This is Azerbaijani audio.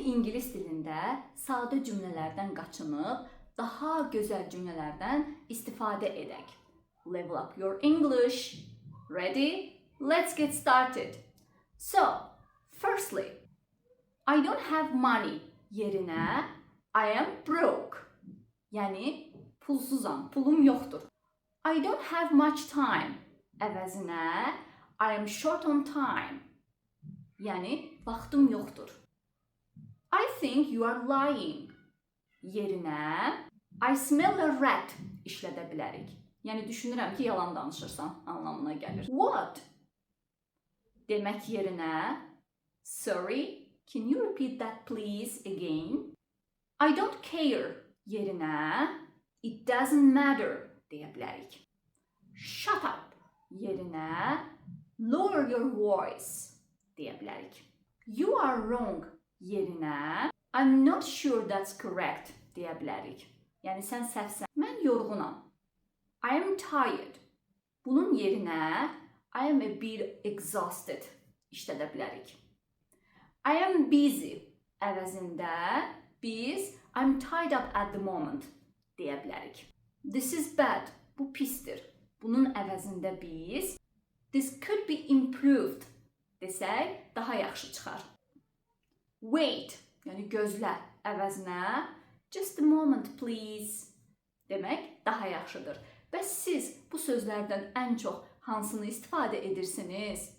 Gəlin ingilis dilində sadə cümlələrdən qaçınıb, daha gözəl cümlələrdən istifadə edək. Level up your English. Ready? Let's get started. So, firstly, I don't have money yerinə I am broke. Yəni, pulsuzam, pulum yoxdur. I don't have much time əvəzinə I am short on time. Yəni, vaxtım yoxdur. I think you are lying yerinə I smell a rat işlədə bilərik. Yəni, düşünürəm ki, yalan danışırsan anlamına gəlir. What? Demək yerinə sorry, can you repeat that please again? I don't care yerinə it doesn't matter deyə bilərik. Shut up yerinə lower your voice deyə bilərik. You are wrong yerinə I'm not sure that's correct deyə bilərik. Yəni sən səhvsən. Mən yorğunam. I am tired. Bunun yerinə I am a bit exhausted işlədə bilərik. I am busy əvəzində biz I'm tied up at the moment deyə bilərik. This is bad. Bu pisdir. Bunun əvəzində biz this could be improved desək daha yaxşı çıxar. Wait, yəni gözlə əvəzinə just a moment please demək daha yaxşıdır. Bəs siz bu sözlərdən ən çox hansını istifadə edirsiniz?